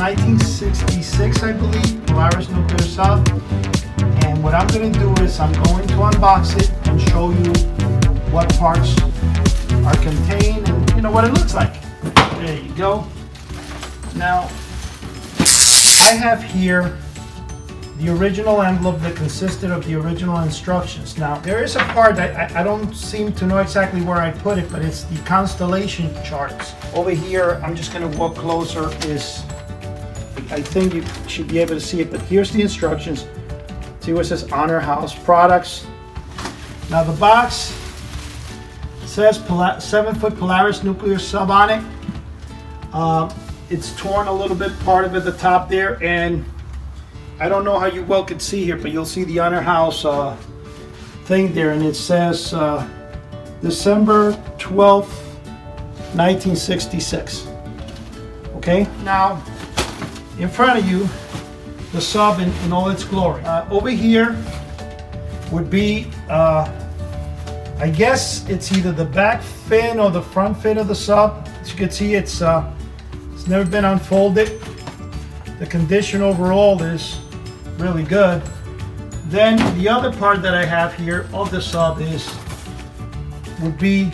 1966, I believe, Polaris Nuclear Sub. And what I'm going to do is I'm going to unbox it and show you what parts are contained and you know what it looks like. There you go. Now, I have here the original envelope that consisted of the original instructions. Now, there is a part that I don't seem to know exactly where I put it, but it's the constellation charts. Over here, I'm just going to walk closer, I think you should be able to see it, but here's the instructions. See where it says Honor House Products. Now the box says 7-foot Polaris Nuclear Sub on it. It's torn a little bit, part of it, the top there, and I don't know how you well could see here, but you'll see the Honor House thing there, and it says December 12th, 1966. Okay, now in front of you, the sub in all its glory. Over here would be, I guess it's either the back fin or the front fin of the sub. As you can see, it's never been unfolded. The condition overall is really good. Then the other part that I have here of the sub would be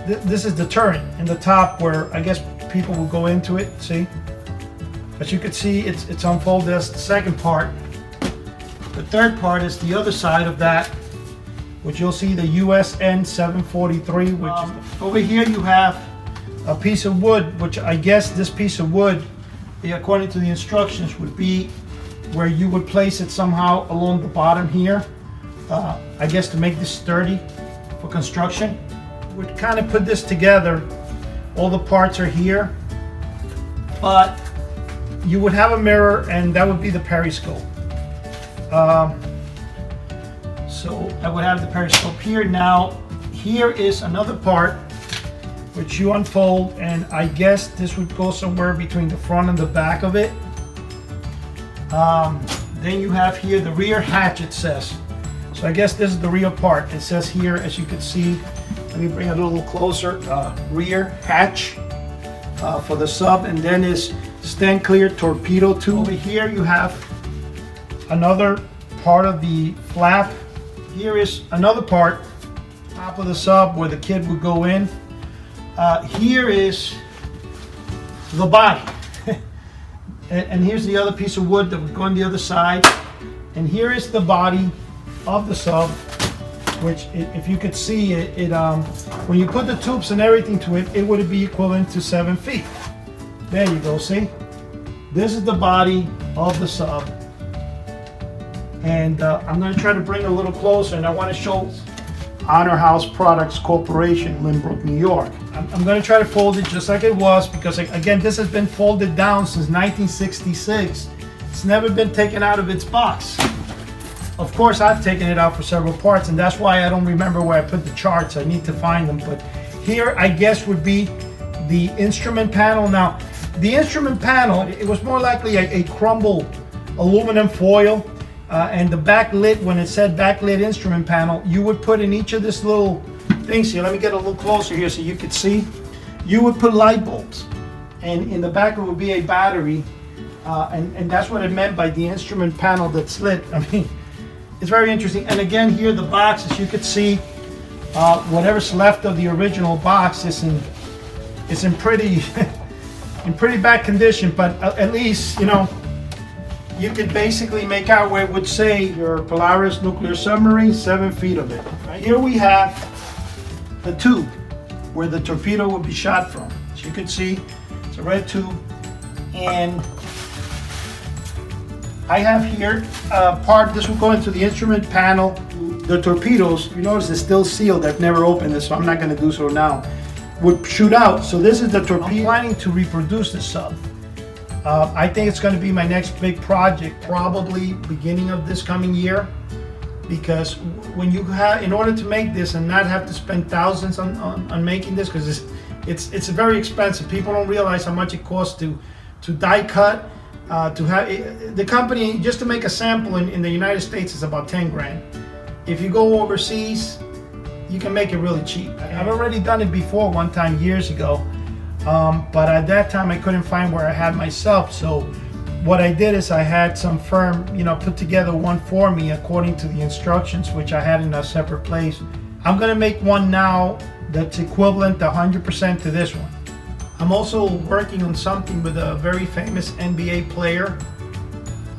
this is the turret in the top where I guess people will go into it. See, as you can see, it's unfolded. That's the second part. The third part is the other side of that, which you'll see the USN 743. Which over here you have a piece of wood, which I guess this piece of wood, according to the instructions, would be where you would place it somehow along the bottom here. I guess to make this sturdy for construction. Would kind of put this together. All the parts are here, but you would have a mirror, and that would be the periscope. So I would have the periscope here. Now, here is another part which you unfold, and I guess this would go somewhere between the front and the back of it. Then you have here the rear hatch, it says. So I guess this is the rear part. It says here, as you can see, let me bring it a little closer, rear hatch for the sub, and then is stand clear torpedo tube. Over here you have another part of the flap. Here is another part, top of the sub where the kid would go in. Here is the body. And here's the other piece of wood that would go on the other side. And here is the body of the sub, which if you could see it, when you put the tubes and everything to it, it would be equivalent to 7 feet. There you go, see? This is the body of the sub. And I'm going to try to bring it a little closer, and I want to show Honor House Products Corporation, Lynbrook, New York. I'm going to try to fold it just like it was, because again, this has been folded down since 1966. It's never been taken out of its box. Of course, I've taken it out for several parts, and that's why I don't remember where I put the charts. I need to find them. But here, I guess, would be the instrument panel. Now, the instrument panel, it was more likely a crumbled aluminum foil. And the backlit, when it said backlit instrument panel, you would put in each of this little things here. Let me get a little closer here so you could see. You would put light bulbs, and in the back it would be a battery, and that's what it meant by the instrument panel that's lit. I mean, it's very interesting. And again, here the box, as you could see, whatever's left of the original box is in pretty in pretty bad condition, but at least, you know, you could basically make out where it would say your Polaris Nuclear Submarine, 7 feet of it. Right here we have the tube where the torpedo would be shot from. As you can see, it's a red tube, and I have here part, this will go into the instrument panel. The torpedoes, you notice they're still sealed. I've never opened this, so I'm not going to do so now. Would shoot out. So this is the torpedo. I'm planning to reproduce the sub. I think it's going to be my next big project, probably beginning of this coming year, because when you have, in order to make this and not have to spend thousands on making this, because it's very expensive. People don't realize how much it costs to die cut, to have the company just to make a sample in the United States is about 10 grand. If you go overseas, you can make it really cheap. I've already done it before one time years ago. But at that time I couldn't find where I had myself. So what I did is I had some firm, put together one for me according to the instructions, which I had in a separate place. I'm gonna make one now that's equivalent 100% to this one. I'm also working on something with a very famous NBA player.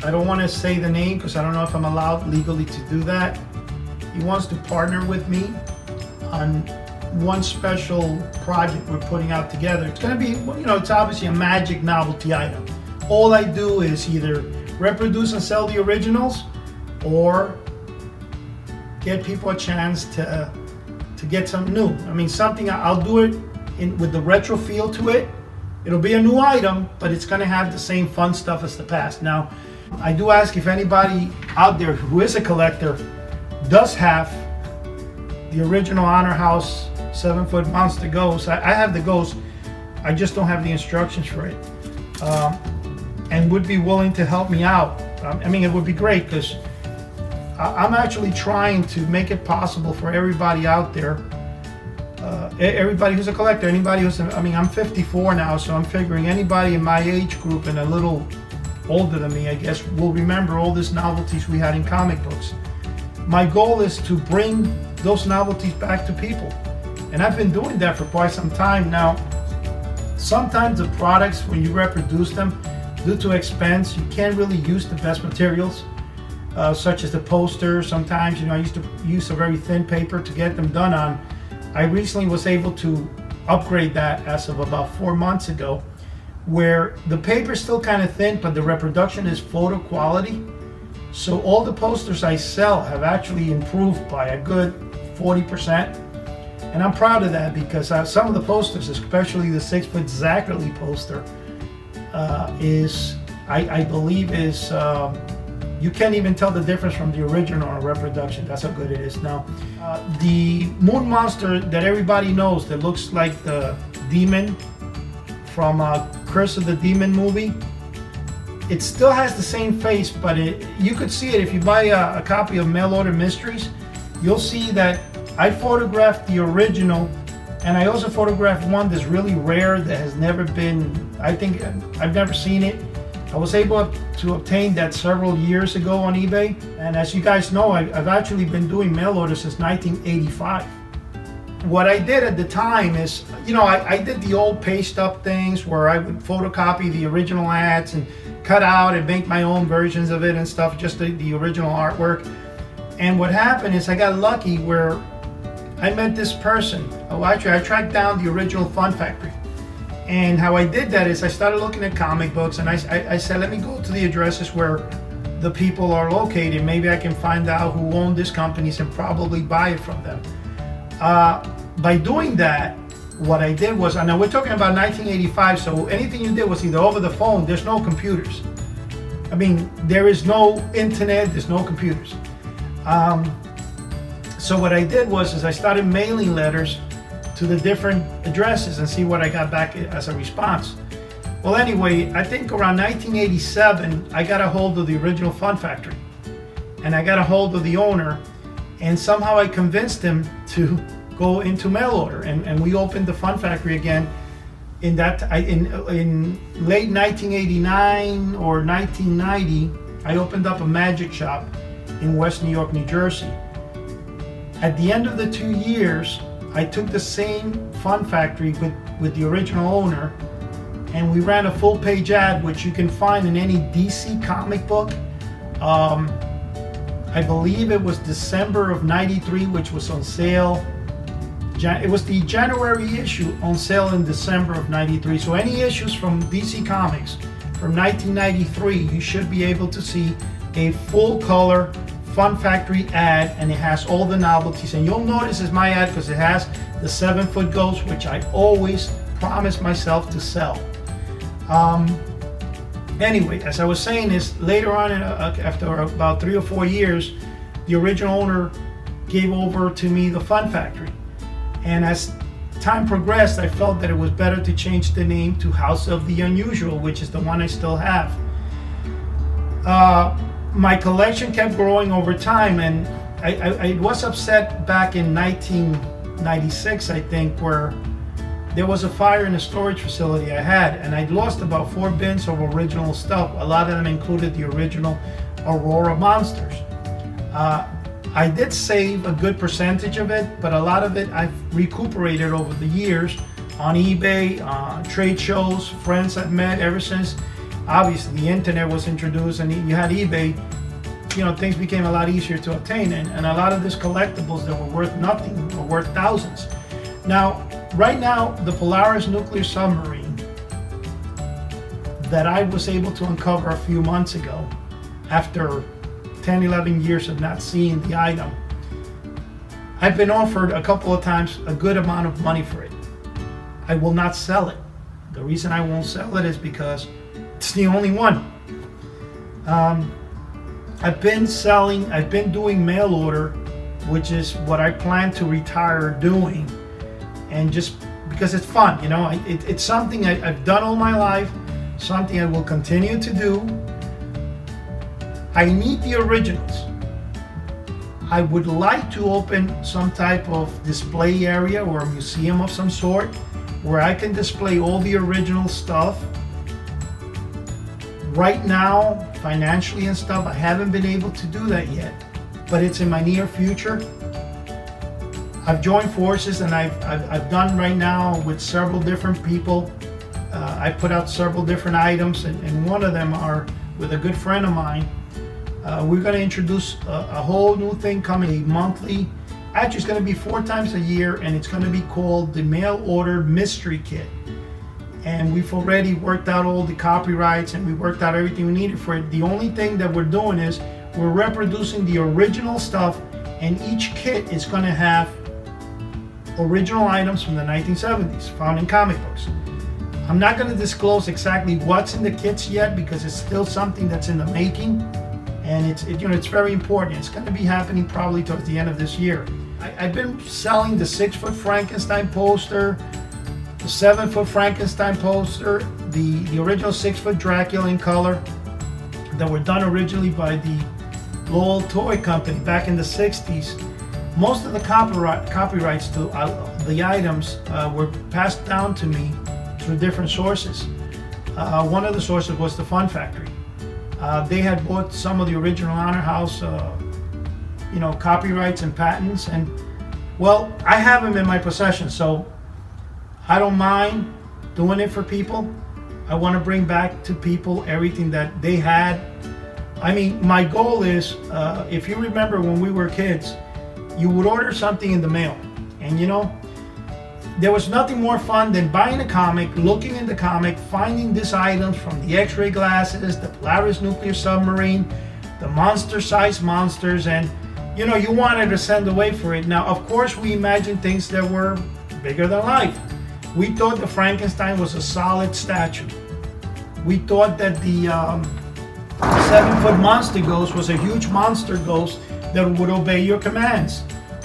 I don't want to say the name because I don't know if I'm allowed legally to do that. He wants to partner with me on one special project we're putting out together. It's going to be, it's obviously a magic novelty item. All I do is either reproduce and sell the originals or get people a chance to get something new. I mean, something, I'll do it with the retro feel to it. It'll be a new item, but it's going to have the same fun stuff as the past. Now, I do ask if anybody out there who is a collector does have the original Honor House 7-foot monster ghost. I have the ghost, I just don't have the instructions for it. And would be willing to help me out. I mean, it would be great because I'm actually trying to make it possible for everybody out there, everybody who's a collector, anybody who's, I'm 54 now, so I'm figuring anybody in my age group and a little older than me, I guess, will remember all these novelties we had in comic books. My goal is to bring those novelties back to people. And I've been doing that for quite some time now. Sometimes the products, when you reproduce them, due to expense, you can't really use the best materials, such as the poster. Sometimes, I used to use a very thin paper to get them done on. I recently was able to upgrade that as of about 4 months ago, where the paper is still kind of thin, but the reproduction is photo quality. So all the posters I sell have actually improved by a good 40%. And I'm proud of that because some of the posters, especially the 6-foot Zachary poster, I believe is, you can't even tell the difference from the original or reproduction. That's how good it is. Now, the moon monster that everybody knows that looks like the demon from Curse of the Demon movie, it still has the same face, but you could see it if you buy a copy of Mail Order Mysteries. You'll see that I photographed the original, and I also photographed one that's really rare that has never been, I think, I've never seen it. I was able to obtain that several years ago on eBay, and as you guys know, I've actually been doing mail orders since 1985. What I did at the time is, I did the old paste up things where I would photocopy the original ads and cut out and make my own versions of it and stuff, just the original artwork. And what happened is I got lucky where I met this person. Actually, I tracked down the original Fun Factory. And how I did that is I started looking at comic books, and I said, let me go to the addresses where the people are located. Maybe I can find out who own these companies and probably buy it from them. By doing that, what I did was, and now we're talking about 1985, so anything you did was either over the phone. There's no computers. I mean, there is no internet, there's no computers. So what I did was I started mailing letters to the different addresses and see what I got back as a response. Well, anyway, I think around 1987, I got a hold of the original Fun Factory, and I got a hold of the owner, and somehow I convinced him to go into mail order, and we opened the Fun Factory again in late 1989 or 1990. I opened up a magic shop in West New York, New Jersey. At the end of the 2 years, I took the same Fun Factory with the original owner, and we ran a full page ad, which you can find in any DC comic book. I believe it was December of '93, which was on sale. It was the January issue on sale in December of '93. So any issues from DC Comics from 1993, you should be able to see a full color Fun Factory ad, and it has all the novelties. And you'll notice it's my ad because it has the 7-foot ghost, which I always promise myself to sell. Anyway, as I was saying, is later on, after about 3 or 4 years, the original owner gave over to me the Fun Factory. And as time progressed, I felt that it was better to change the name to House of the Unusual, which is the one I still have. My collection kept growing over time, and I was upset back in 1996, I think, where there was a fire in a storage facility I had, and I'd lost about 4 bins of original stuff. A lot of them included the original Aurora monsters. I did save a good percentage of it, but a lot of it I've recuperated over the years on eBay, trade shows, friends I've met ever since obviously the internet was introduced and you had eBay. You know, things became a lot easier to obtain, and a lot of these collectibles that were worth nothing were worth thousands. Now, right now, the Polaris Nuclear Submarine that I was able to uncover a few months ago, after 10, 11 years of not seeing the item, I've been offered a couple of times a good amount of money for it. I will not sell it. The reason I won't sell it is because it's the only one. I've been doing mail order, which is what I plan to retire doing, and just because it's fun, you know, it's something I've done all my life, something I will continue to do. I need the originals. I would like to open some type of display area or a museum of some sort where I can display all the original stuff. Right now, financially and stuff, I haven't been able to do that yet, but it's in my near future. I've joined forces, and I've done right now with several different people. I put out several different items, and one of them are with a good friend of mine. We're going to introduce a whole new thing coming, a monthly. Actually, it's going to be 4 times a year, and it's going to be called the Mail Order Mystery Kit. And we've already worked out all the copyrights, and we worked out everything we needed for it. The only thing that we're doing is we're reproducing the original stuff, and each kit is going to have original items from the 1970s found in comic books. I'm not going to disclose exactly what's in the kits yet because it's still something that's in the making, and it's very important. It's going to be happening probably towards the end of this year. I've been selling the 6-foot Frankenstein poster, the 7-foot Frankenstein poster, the original 6-foot Dracula in color that were done originally by the Lowell Toy Company back in the 60s. Most of the copyrights to the items were passed down to me through different sources. One of the sources was the Fun Factory. They had bought some of the original Honor House copyrights and patents, and well, I have them in my possession, so I don't mind doing it for people. I want to bring back to people everything that they had. I mean, my goal is, if you remember when we were kids, you would order something in the mail, and there was nothing more fun than buying a comic, looking in the comic, finding these items from the X-ray glasses, the Polaris Nuclear Submarine, the monster-sized monsters, and you wanted to send away for it. Now, of course, we imagined things that were bigger than life. We thought the Frankenstein was a solid statue. We thought that the 7-foot monster ghost was a huge monster ghost that would obey your commands.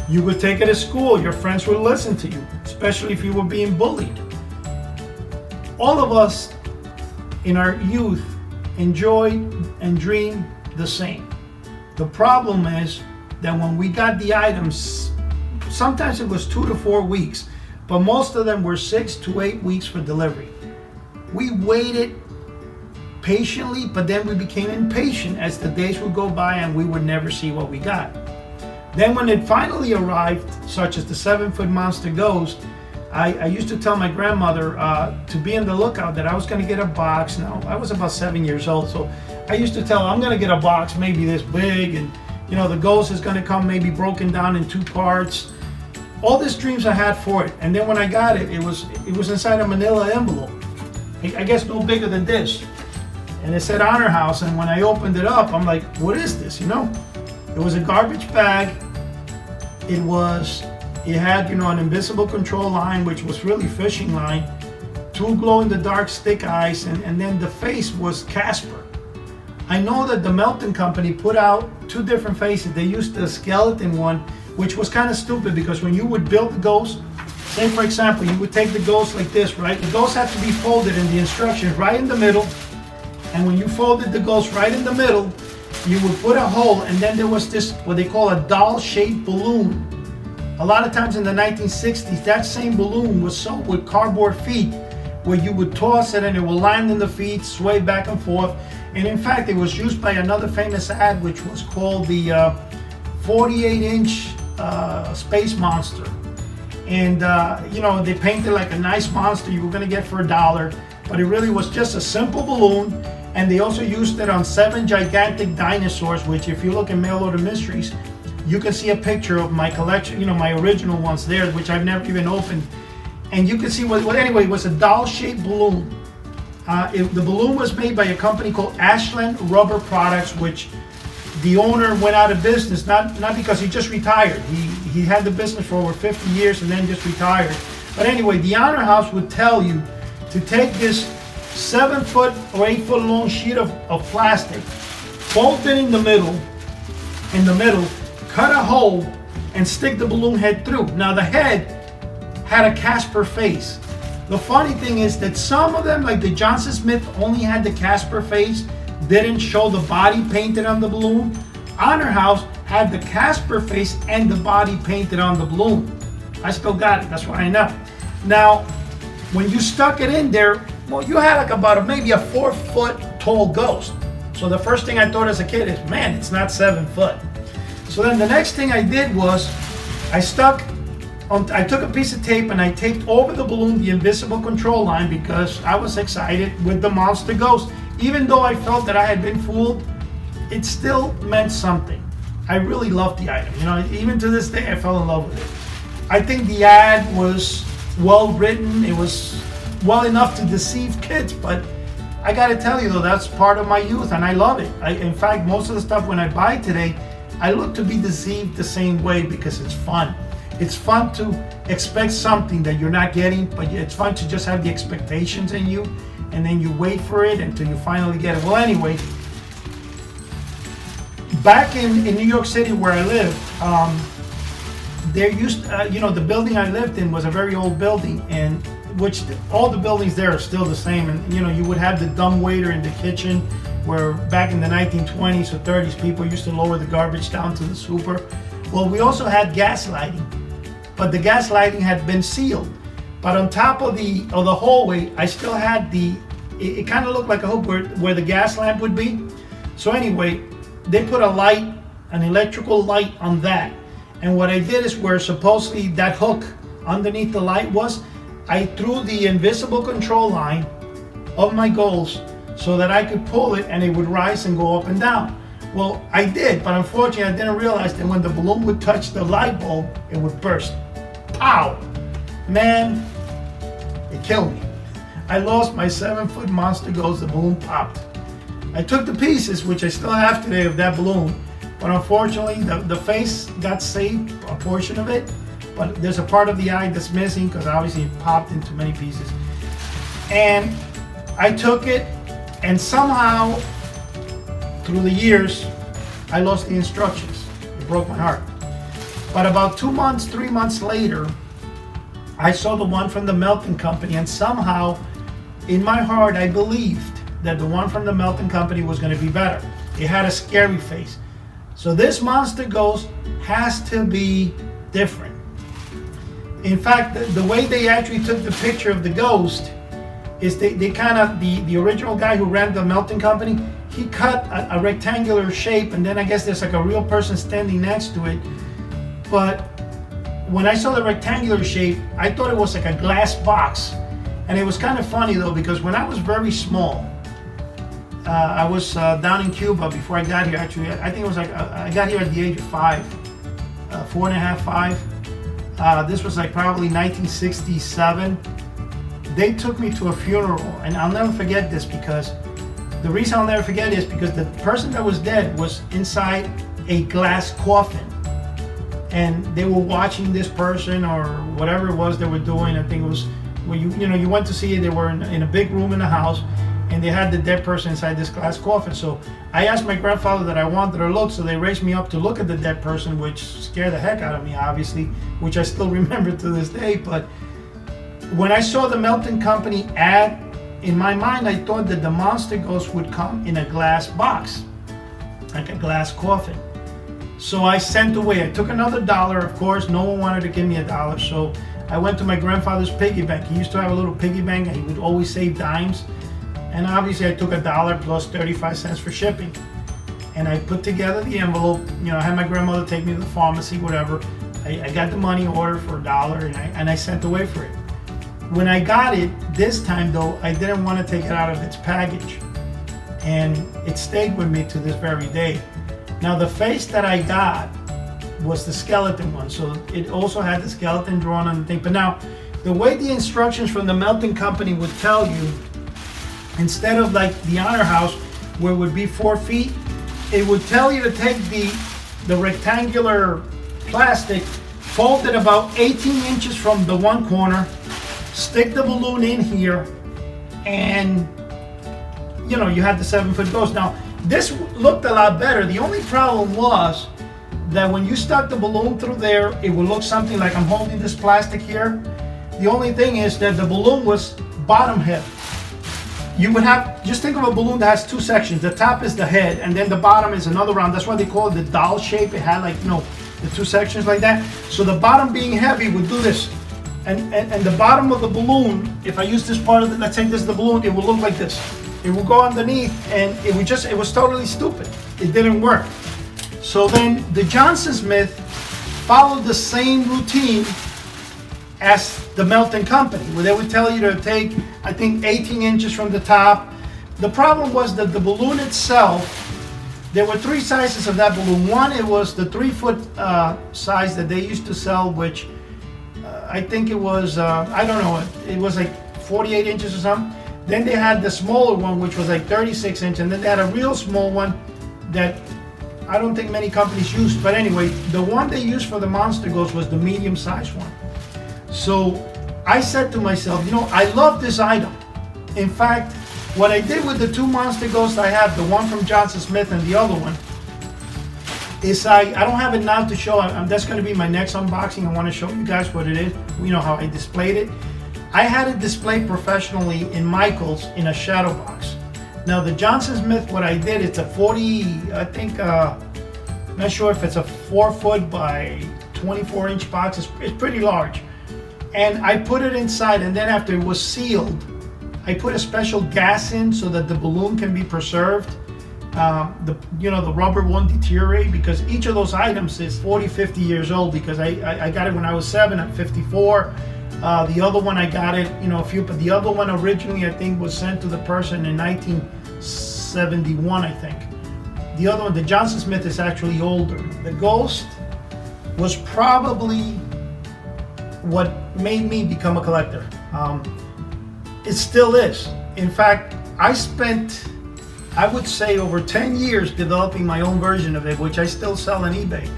You would take it to school, your friends would listen to you, especially if you were being bullied. All of us in our youth enjoyed and dreamed the same. The problem is that when we got the items, sometimes it was 2 to 4 weeks, but most of them were 6 to 8 weeks for delivery. We waited patiently, but then we became impatient as the days would go by and we would never see what we got. Then when it finally arrived, such as the 7-foot monster ghost, I used to tell my grandmother to be on the lookout that I was going to get a box. Now, I was about 7 years old, so I used to tell her I'm going to get a box maybe this big, and the ghost is going to come maybe broken down in 2 parts. All these dreams I had for it, and then when I got it, it was inside a manila envelope. I guess no bigger than this. And it said Honor House, and when I opened it up, I'm like, what is this, It was a garbage bag. It had, an invisible control line, which was really fishing line, 2 glow-in-the-dark stick eyes, and then the face was Casper. I know that the Melton Company put out 2 different faces. They used the skeleton one, which was kind of stupid because when you would build the ghost, say for example, you would take the ghost like this, right? The ghost had to be folded in the instructions right in the middle, and when you folded the ghost right in the middle, you would put a hole, and then there was this, what they call a doll-shaped balloon a lot of times in the 1960s, that same balloon was sold with cardboard feet, where you would toss it and it will land in the feet, sway back and forth. And in fact, it was used by another famous ad, which was called the 48-inch Space Monster. And they painted like a nice monster you were gonna get for $1, but it really was just a simple balloon. And they also used it on 7 gigantic dinosaurs, which if you look in Mail Order Mysteries, you can see a picture of my collection, my original ones there, which I've never even opened. And you can see anyway, it was a doll-shaped balloon. The balloon was made by a company called Ashland Rubber Products, which the owner went out of business, not because he just retired. He had the business for over 50 years and then just retired. But anyway, the Honor House would tell you to take this 7-foot or 8-foot long sheet of plastic, fold it in the middle, cut a hole, and stick the balloon head through. Now the head had a Casper face. The funny thing is that some of them, like the Johnson Smith, only had the Casper face, didn't show the body painted on the balloon. Honor House had the Casper face and the body painted on the balloon. I still got it, that's why I know. Now, when you stuck it in there, well, you had like maybe a 4-foot tall ghost. So the first thing I thought as a kid is, man, it's not 7 foot. So then the next thing I did was, I took a piece of tape and I taped over the balloon the invisible control line, because I was excited with the monster ghost. Even though I felt that I had been fooled, it still meant something. I really loved the item. Even to this day, I fell in love with it. I think the ad was well written. It was well enough to deceive kids, but I gotta tell you though, that's part of my youth and I love it. In fact, most of the stuff when I buy today, I look to be deceived the same way, because it's fun. It's fun to expect something that you're not getting, but it's fun to just have the expectations in you, and then you wait for it until you finally get it. Well, anyway, back in New York City where I live, there used, the building I lived in was a very old building, and which all the buildings there are still the same. And you would have the dumb waiter in the kitchen, where back in the 1920s or 30s, people used to lower the garbage down to the super. Well, we also had gas lighting, but the gas lighting had been sealed. But on top of the hallway, I still had it kind of looked like a hook where the gas lamp would be. So anyway, they put a light, an electrical light on that. And what I did is, where supposedly that hook underneath the light was, I threw the invisible control line of my goals so that I could pull it and it would rise and go up and down. Well, I did, but unfortunately I didn't realize that when the balloon would touch the light bulb, it would burst. Pow! Man, it killed me. I lost my 7-foot monster ghost. The balloon popped. I took the pieces, which I still have today, of that balloon, but unfortunately the face got saved, a portion of it, but there's a part of the eye that's missing, because obviously it popped into many pieces. And I took it, and somehow through the years I lost the instructions. It broke my heart. But about 3 months later, I saw the one from the Melton Company, and somehow in my heart I believed that the one from the Melton Company was going to be better. It had a scary face. So this monster ghost has to be different. In fact, the way they actually took the picture of the ghost is they kind of, the original guy who ran the Melton Company, he cut a rectangular shape, and then I guess there's like a real person standing next to it. But when I saw the rectangular shape, I thought it was like a glass box. And it was kind of funny though, because when I was very small, I was down in Cuba before I got here. Actually, I think it was like, I got here at the age of 5, 4.5, 5. This was like probably 1967. They took me to a funeral, and I'll never forget this, because the reason I'll never forget is because the person that was dead was inside a glass coffin, and they were watching this person or whatever it was they were doing. I think it was when you went to see it. They were in a big room in the house, and they had the dead person inside this glass coffin. So I asked my grandfather that I wanted to look, so they raised me up to look at the dead person, which scared the heck out of me, obviously, which I still remember to this day. But when I saw the Melton Company ad, in my mind I thought that the monster ghost would come in a glass box, like a glass coffin. So I sent away. I took another dollar. Of course, no one wanted to give me a dollar. So I went to my grandfather's piggy bank. He used to have a little piggy bank and he would always save dimes. And obviously I took a dollar plus 35 cents for shipping. And I put together the envelope. You know, I had my grandmother take me to the pharmacy, whatever. I got the money order for a dollar and I sent away for it. When I got it, this time though, I didn't want to take it out of its package. And it stayed with me to this very day. Now the face that I got was the skeleton one. So it also had the skeleton drawn on the thing. But now, the way the instructions from the melting company would tell you, instead of like the Honor House, where it would be 4 feet, it would tell you to take the rectangular plastic, fold it about 18 inches from the one corner, stick the balloon in here, and you know, you had the 7-foot ghost. Now, this looked a lot better. The only problem was that when you stuck the balloon through there, it would look something like I'm holding this plastic here. The only thing is that the balloon was bottom heavy. You would have, just think of a balloon that has 2 sections. The top is the head, and then the bottom is another round. That's why they call it the doll shape. It had like, you know, the 2 sections like that. So the bottom being heavy would do this. And the bottom of the balloon, if I use this part of it, let's say this is the balloon, it would look like this. It would go underneath, and it was totally stupid. It didn't work. So then the Johnson Smith followed the same routine as the melting company, where they would tell you to take, I think, 18 inches from the top. The problem was that the balloon itself, there were 3 sizes of that balloon. One, it was the 3-foot size that they used to sell, which I think it was, I don't know, it was like 48 inches or something. Then they had the smaller one, which was like 36 inches, and then they had a real small one that I don't think many companies used. But anyway, the one they used for the Monster Ghost was the medium-sized one. So I said to myself, you know, I love this item. In fact, what I did with the 2 Monster Ghosts I have, the one from Johnson Smith and the other one, is I don't have it now to show. That's going to be my next unboxing. I want to show you guys what it is. You know how I displayed it. I had it displayed professionally in Michael's in a shadow box. Now the Johnson Smith, what I did, it's a 40, I think, I'm not sure if it's a 4-foot by 24-inch box. It's pretty large. And I put it inside, and then after it was sealed, I put a special gas in so that the balloon can be preserved. The rubber won't deteriorate, because each of those items is 40, 50 years old, because I got it when I was 7, I'm 54. The other one I got it, but the other one originally I think was sent to the person in 1971, I think. The other one, the Johnson Smith, is actually older. The Ghost was probably what made me become a collector. It still is. In fact, I spent, I would say, over 10 years developing my own version of it, which I still sell on eBay.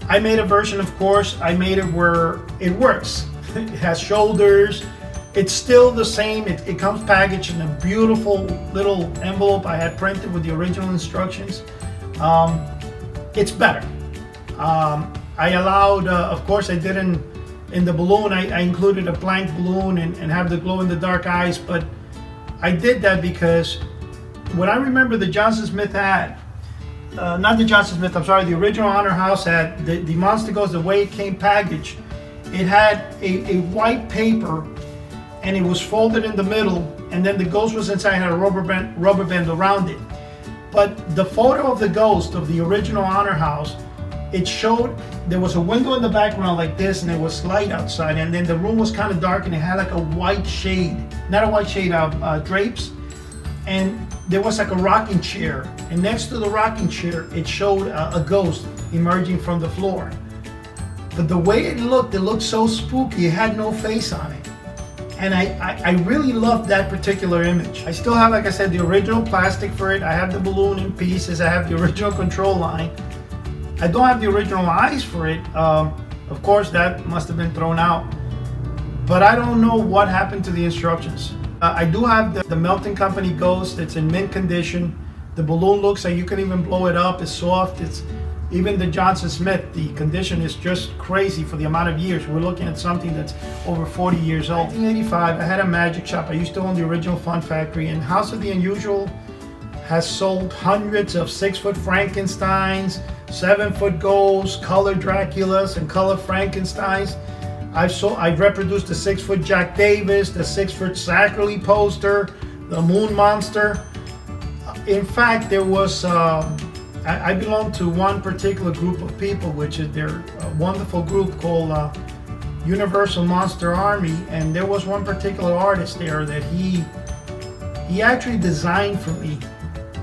I made a version, of course. I made it where it works. It has shoulders. It's still the same. It comes packaged in a beautiful little envelope I had printed with the original instructions. It's better. I allowed, of course, I didn't, in the balloon, I included a blank balloon and have the glow-in-the-dark eyes, but I did that because what I remember the Johnson Smith had, not the Johnson Smith, I'm sorry, the original Honor House had, the Monster Ghost, the way it came packaged, it had a white paper, and it was folded in the middle, and then the Ghost was inside, had a rubber band around it. But the photo of the Ghost of the original Honor House, it showed there was a window in the background like this, and there was light outside, and then the room was kind of dark, and it had like a white shade, not a white shade of drapes, and there was like a rocking chair, and next to the rocking chair it showed a ghost emerging from the floor. But the way it looked so spooky. It had no face on it, and I really loved that particular image. I still have, like I said, the original plastic for it. I have the balloon in pieces. I have the original control line. I don't have the original eyes for it. Of course, that must have been thrown out. But I don't know what happened to the instructions. I do have the Melting Company Ghost. It's in mint condition. The balloon looks like you can even blow it up. It's soft. It's even the Johnson Smith. The condition is just crazy for the amount of years. We're looking at something that's over 40 years old. In 1985, I had a magic shop. I used to own the original Fun Factory, and House of the Unusual has sold hundreds of 6-foot Frankensteins, 7-foot ghosts, color Draculas, and color Frankensteins. I've reproduced the 6-foot Jack Davis, the 6-foot Zachary poster, the Moon Monster. In fact, there was, I belong to one particular group of people, which is their wonderful group called Universal Monster Army, and there was one particular artist there that he actually designed for me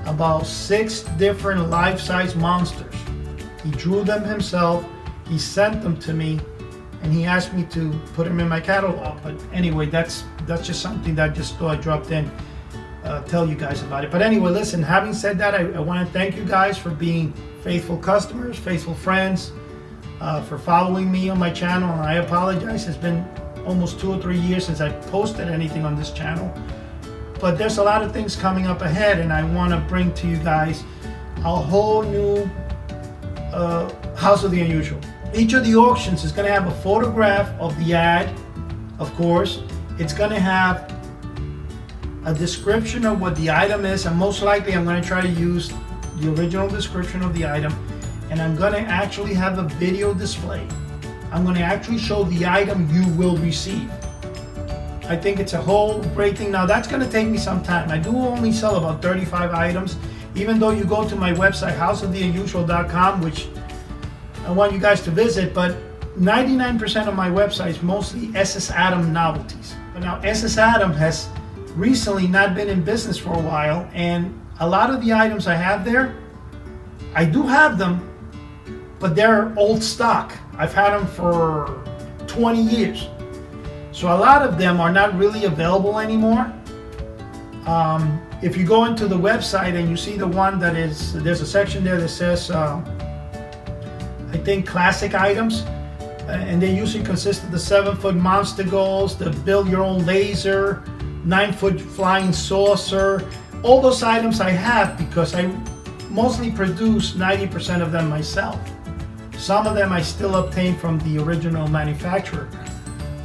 about 6 different life-size monsters. He drew them himself, he sent them to me, and he asked me to put them in my catalog. But anyway, that's just something that I just thought I dropped in, tell you guys about it. But anyway, listen, having said that, I want to thank you guys for being faithful customers, faithful friends, for following me on my channel. And I apologize, it's been almost 2 or 3 years since I posted anything on this channel. But there's a lot of things coming up ahead, and I want to bring to you guys a whole new House of the Unusual. Each of the auctions is going to have a photograph of the ad, of course. It's going to have a description of what the item is, and most likely I'm going to try to use the original description of the item, and I'm going to actually have a video display. I'm going to actually show the item you will receive. I think it's a whole great thing. Now that's going to take me some time. I do only sell about 35 items, even though you go to my website, houseoftheunusual.com, which I want you guys to visit, but 99% of my website is mostly SS Adam novelties. But now SS Adam has recently not been in business for a while, and a lot of the items I have there, I do have them, but they're old stock. I've had them for 20 years. So a lot of them are not really available anymore. If you go into the website and you see the one that is, there's a section there that says, I think classic items, and they usually consist of the 7-foot monster ghost, the build your own laser, 9-foot flying saucer. All those items I have because I mostly produce 90% of them myself. Some of them I still obtain from the original manufacturer.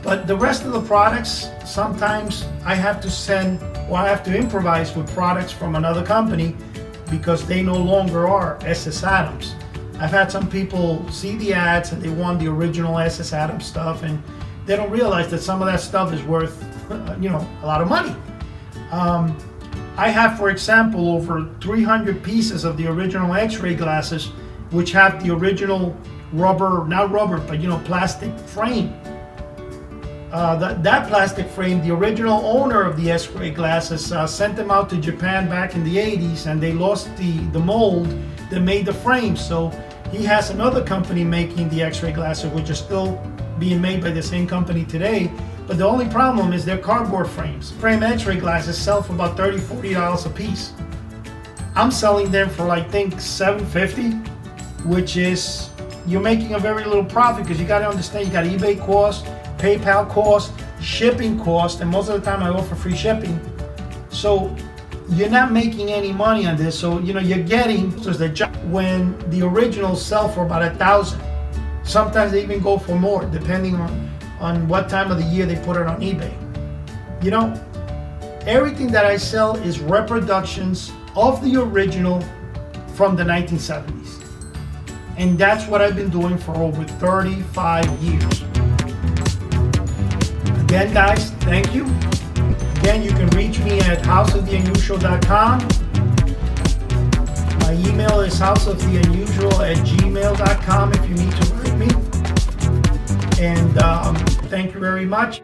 But the rest of the products, sometimes I have to send, or I have to improvise with products from another company because they no longer are SS Adams. I've had some people see the ads and they want the original SS Adams stuff, and they don't realize that some of that stuff is worth, a lot of money. I have, for example, over 300 pieces of the original X-ray glasses, which have the original rubber, not rubber, but plastic frame. That plastic frame, the original owner of the X-ray glasses sent them out to Japan back in the 80s, and they lost the mold that made the frame. So he has another company making the X-ray glasses, which are still being made by the same company today. But the only problem is they're cardboard frames. Frame X-ray glasses sell for about $30, $40 a piece. I'm selling them for, I think, $7.50, which is, you're making a very little profit because you got to understand, you got eBay cost, PayPal cost, shipping cost, and most of the time I offer free shipping. So you're not making any money on this. So you're getting when the originals sell for about $1,000. Sometimes they even go for more, depending on what time of the year they put it on eBay. Everything that I sell is reproductions of the original from the 1970s. And that's what I've been doing for over 35 years. Again, guys, thank you. Again, you can reach me at houseoftheunusual.com. My email is houseoftheunusual@gmail.com if you need to write me. And thank you very much.